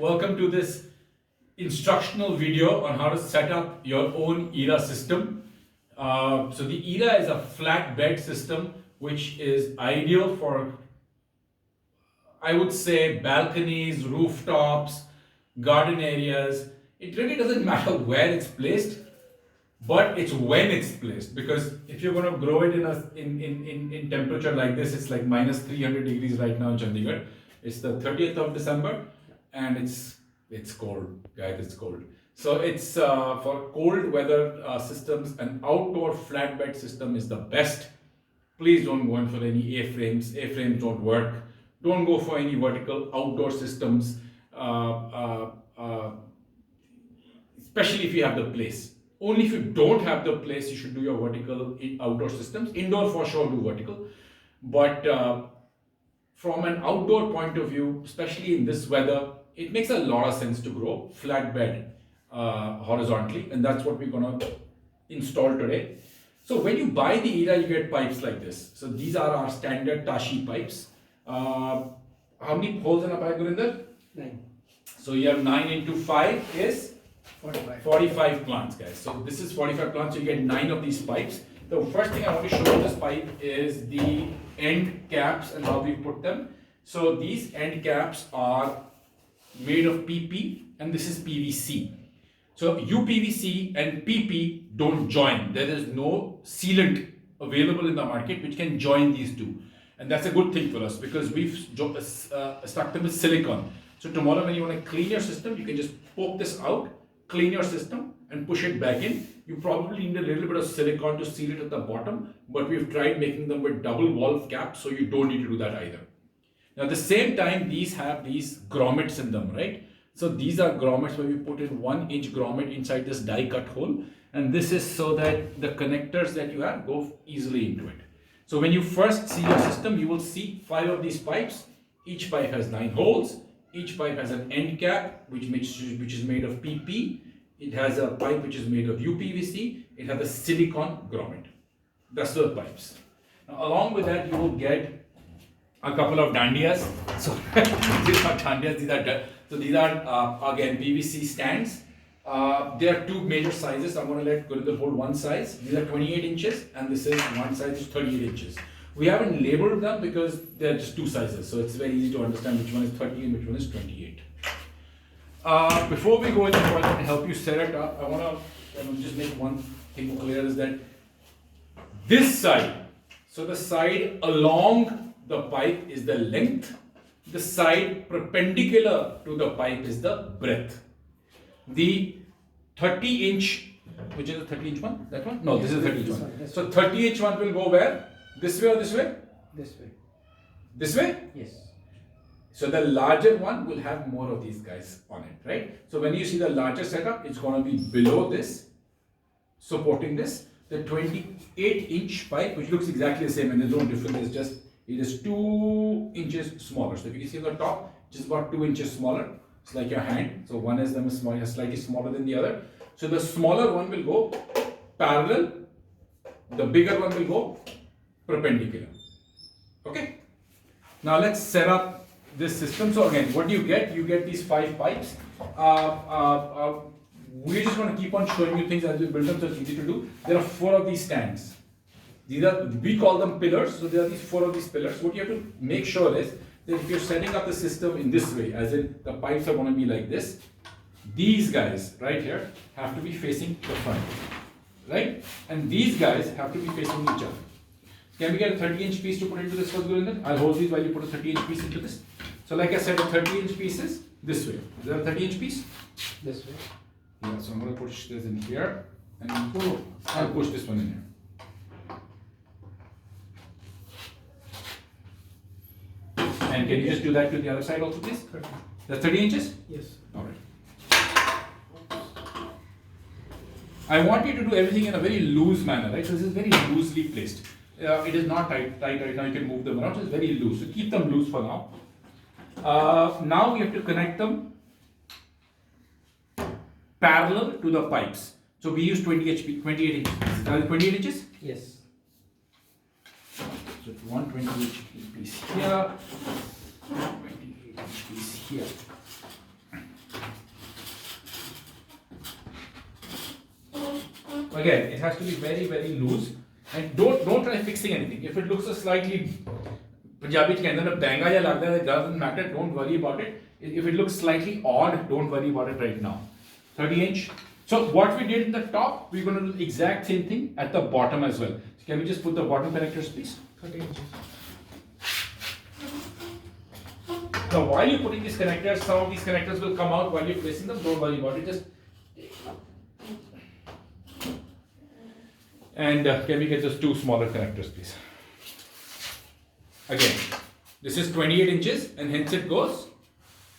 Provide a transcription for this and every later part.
welcome to this instructional video on how to set up your own ERA system. So the ERA is a flat bed system which is ideal for, I would say, balconies, rooftops, garden areas. It really doesn't matter where it's placed, but it's when it's placed, because if you're going to grow it in temperature like this, it's like minus 300 degrees right now in Chandigarh. It's the 30th of December and it's cold, guys. It's cold. So it's for cold weather systems, an outdoor flatbed system is the best. Please don't go in for any A-frames. A-frames don't work. Don't go for any vertical outdoor systems, especially if you have the place. Only if you don't have the place, you should do your vertical outdoor systems. Indoor for sure do vertical, but from an outdoor point of view, especially in this weather, it makes a lot of sense to grow flatbed horizontally, and that's what we're gonna install today. So when you buy the ERA, you get pipes like this. So these are our standard Tashi pipes. How many holes in a pipe, Gurinder? 9. So you have 9 into 5 is 45. 45 plants, guys. So this is 45 plants, you get 9 of these pipes. The first thing I want to show you this pipe is the end caps and how we put them. So these end caps are made of PP and this is PVC. So UPVC and PP don't join. There is no sealant available in the market which can join these two. And that's a good thing for us because we've stuck them with silicone. So tomorrow when you want to clean your system, you can just poke this out, clean your system and push it back in. You probably need a little bit of silicone to seal it at the bottom, but we've tried making them with double valve caps, so you don't need to do that either. Now at the same time, these have these grommets in them, right? So these are grommets where we put in 1-inch grommet inside this die cut hole, and this is so that the connectors that you have go easily into it. So when you first see your system, you will see 5 of these pipes. Each pipe has 9 holes. Each pipe has an end cap which is made of PP. It has a pipe which is made of UPVC. It has a silicone grommet. That's the pipes. Now, along with that, you will get a couple of dandias. So these are dandias. These are again PVC stands. There are 2 major sizes. I'm going to let Gurinder hold one size. These are 28 inches, and this is one size is 38 inches. We haven't labeled them because they're just 2 sizes, so it's very easy to understand which one is 30 and which one is 28. Before we go into further and help you set it up, I want to just make one thing clear, is that this side, so the side along the pipe is the length, the side perpendicular to the pipe is the breadth. The 30-inch, which is the 30-inch one? That one? No, this is the 30-inch one. So 30-inch one will go where? This way or this way? This way. This way? Yes. So the larger one will have more of these guys on it, right? So when you see the larger setup, it's going to be below this, supporting this. The 28-inch pipe, which looks exactly the same and there's no difference, it is 2 inches smaller. So if you can see on the top, which is about 2 inches smaller, it's like your hand. So one is slightly smaller than the other. So the smaller one will go parallel, the bigger one will go perpendicular. Okay. Now let's set up this system. So again, what do you get? You get these 5 pipes. We're just going to keep on showing you things as we build them, so it's easy to do. There are 4 of these stands. We call them pillars. So there are these 4 of these pillars. What you have to make sure is that if you're setting up the system in this way, as in the pipes are going to be like this, these guys right here have to be facing the front, right? And these guys have to be facing each other. Can we get a 30-inch piece to put into this first, Gurinder? I'll hold these while you put a 30-inch piece into this. So like I said, a 30-inch piece is this way. Is there a 30-inch piece? This way. Yeah, so I'm going to push this in here and I'll push this one in here. And can you just do that to the other side also, please? That's 30 inches? Yes. All right. I want you to do everything in a very loose manner, right? So this is very loosely placed. It is not tight right now, you can move them around, so it's very loose. So keep them loose for now. Now we have to connect them parallel to the pipes. So we use 28 inches. 28 inches? Yes. So 128 piece here, 28 piece here. again, it has to be very, very loose. And don't try fixing anything. If it looks a slightly Punjabi के अंदर बहंगा या लगता है, it doesn't matter. Don't worry about it. If it looks slightly odd, don't worry about it right now. 30 inch. So what we did in the top, we're going to do the exact same thing at the bottom as well. So can we just put the bottom connectors, please? 30 inches. Now while you're putting these connectors, some of these connectors will come out while you're placing them. Don't worry about it. Just and can we get just two smaller connectors, please? Again, this is 28 inches and hence it goes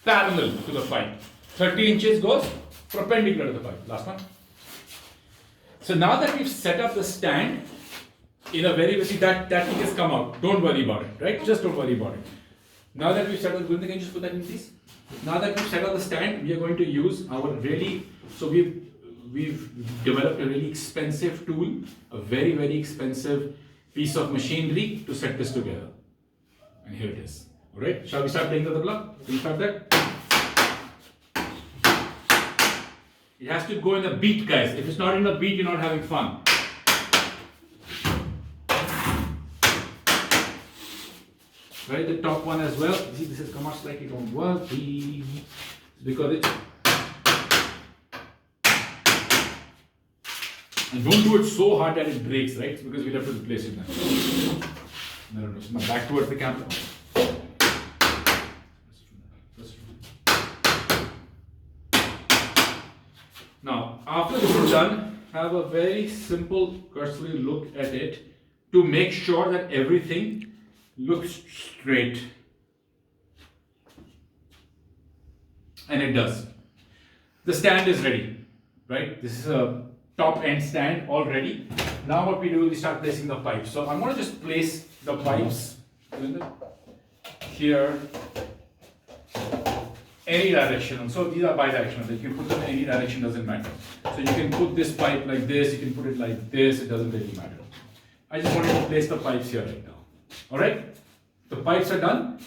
parallel to the pipe. 30 inches goes perpendicular to the pipe. Last one. So now that we've set up the stand in a very, that thing has come out. Don't worry about it, right? Just don't worry about it. Now that we've set up, can you just put that in, please? Now that we've set up the stand, we are going to use our we've developed a really expensive tool, a very, very expensive piece of machinery to set this together. And here it is. All right, shall we start playing the tabla? Can you start that? It has to go in a beat, guys. If it's not in a beat, you're not having fun. Right, the top one as well. See, this has come out slightly, don't worry. Because it's. And don't do it so hard that it breaks, right? It's because we'll have to replace it now. No. So now back towards the camera. Now, after this is done, have a very simple cursory look at it to make sure that everything looks straight. And it does. The stand is ready, right? This is a top end stand already. Now what we do is we start placing the pipes. So I'm going to just place the pipes here, any direction. So these are bidirectional. You can put them in any direction, doesn't matter. So you can put this pipe like this, you can put it like this, it doesn't really matter. I just wanted to place the pipes here right now. Alright? The pipes are done.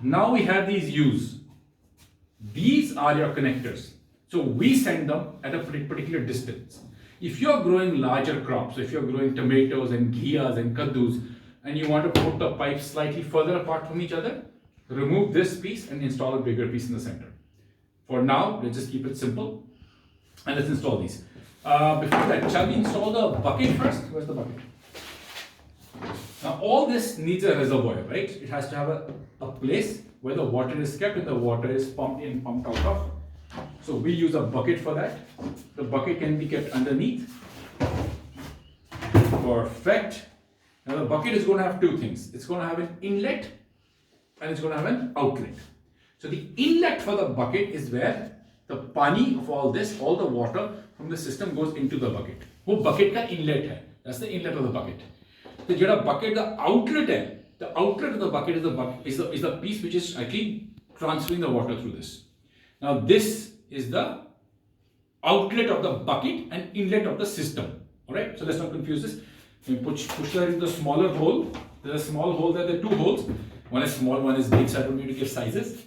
Now we have these U's. These are your connectors. So we send them at a particular distance. If you're growing larger crops, if you're growing tomatoes and ghias and kaddus, and you want to put the pipes slightly further apart from each other, remove this piece and install a bigger piece in the center. For now, let's just keep it simple and let's install these. Before that, shall we install the bucket first? Where's the bucket? Now all this needs a reservoir, right? It has to have a place where the water is kept and the water is pumped in, pumped out of. So we use a bucket for that. The bucket can be kept underneath. Perfect. Now the bucket is going to have two things. It's going to have an inlet and it's going to have an outlet. So the inlet for the bucket is where the pani of all this, all the water from the system goes into the bucket. वो bucket का inlet है. That's the inlet of the bucket. So जो bucket the outlet है, the outlet of the bucket is the piece which is actually transferring the water through this. Now this is the outlet of the bucket and inlet of the system. Alright, so let's not confuse this. You push that into the smaller hole. There's a small hole there, there are two holes. One is small, one is big, so I don't need to give sizes.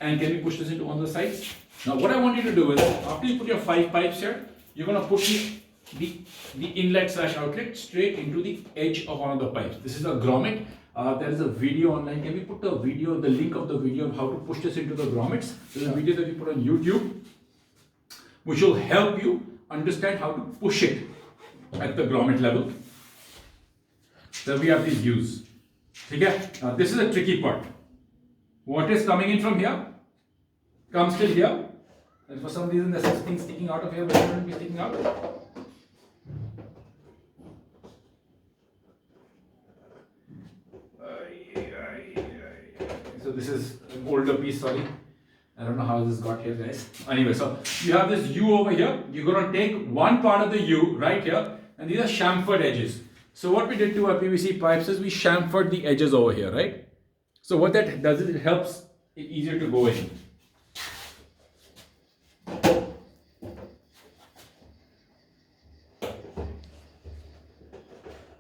And can we push this into one of the sides? Now what I want you to do is, after you put your 5 pipes here, you're going to push the inlet / outlet straight into the edge of one of the pipes. This is a grommet. There is a video online. Can we put the video, the link of the video of how to push this into the grommets? There's a video that we put on YouTube, which will help you understand how to push it at the grommet level. So we have these U's. Okay? Now this is a tricky part. What is coming in from here comes till here, and for some reason there's something sticking out of here, but it shouldn't be sticking out. So this is an older piece, sorry. I don't know how this got here, guys. Anyway, so you have this U over here. You're going to take one part of the U right here, and these are chamfered edges. So what we did to our PVC pipes is we chamfered the edges over here, right? So what that does is it helps it easier to go in.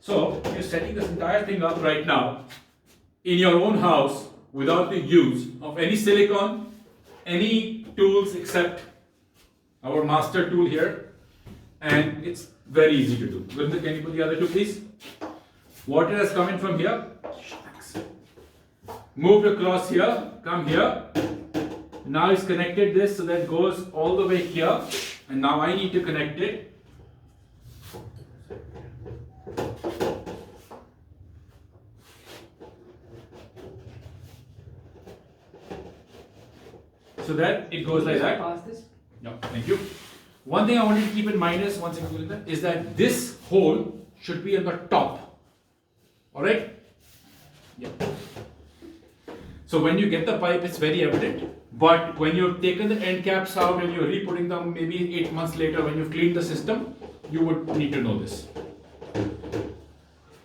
So you're setting this entire thing up right now in your own house without the use of any silicone, any tools except our master tool here. and it's very easy to do. Gurinder, can you put the other two, please? Water has come in from here, moved across here, come here. Now it's connected this, so that goes all the way here, and now I need to connect it. So that it goes like that. No, thank you. One thing I want you to keep in mind is, one second, is that this hole should be on the top. Alright? Yeah. So when you get the pipe, it's very evident. But when you've taken the end caps out and you're re-putting them maybe 8 months later when you've cleaned the system, you would need to know this.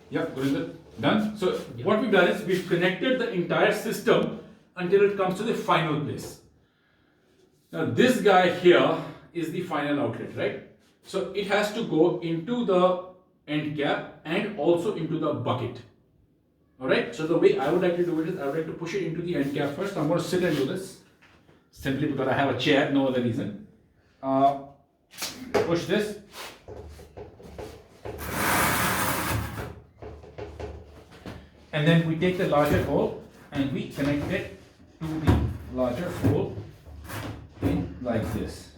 Yeah, Gurinder, done? So what we've done is we've connected the entire system until it comes to the final place. Now this guy here is the final outlet, right? So it has to go into the end cap and also into the bucket. Alright, so the way I would like to do it is I would like to push it into the end cap first. I'm going to sit and do this simply because I have a chair, no other reason. Push this. And then we take the larger hole and we connect it to the larger hole in like this.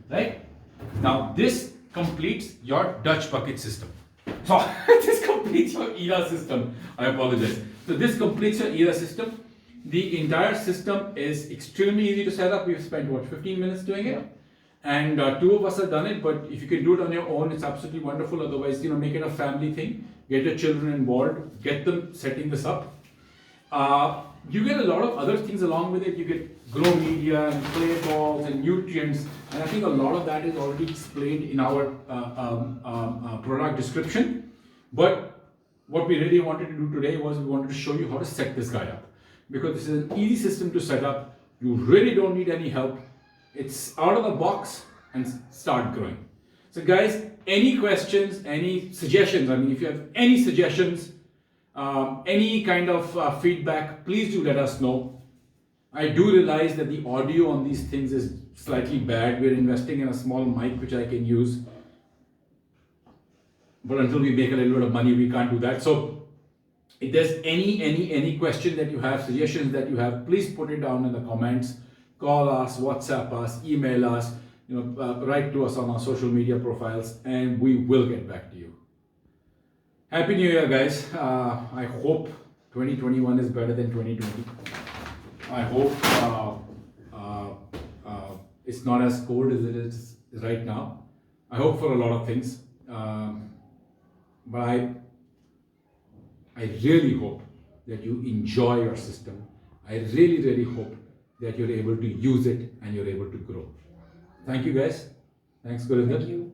Right? Now this completes your Dutch bucket system. So this completes your ERA system. I apologize. So this completes your ERA system. The entire system is extremely easy to set up. We've spent what, 15 minutes doing it? And two of us have done it, but if you can do it on your own, it's absolutely wonderful. Otherwise, make it a family thing. Get your children involved. Get them setting this up. You get a lot of other things along with it. You get grow media and clay balls and nutrients, and I think a lot of that is already explained in our product description. But what we really wanted to do today was we wanted to show you how to set this guy up, because this is an easy system to set up. You really don't need any help. It's out of the box and start growing. So guys, any questions, any suggestions? I mean, if you have any suggestions, any kind of feedback, please do let us know. I do realize that the audio on these things is slightly bad. We're investing in a small mic which I can use, but until we make a little bit of money, we can't do that. So if there's any question that you have, suggestions that you have, please put it down in the comments. Call us, WhatsApp us, email us, write to us on our social media profiles, and we will get back to you. Happy New Year, guys. I hope 2021 is better than 2020. I hope it's not as cold as it is right now. I hope for a lot of things. But I really hope that you enjoy your system. I really hope that you're able to use it and you're able to grow. Thank you, guys. Thanks, Gurinder. Thank you.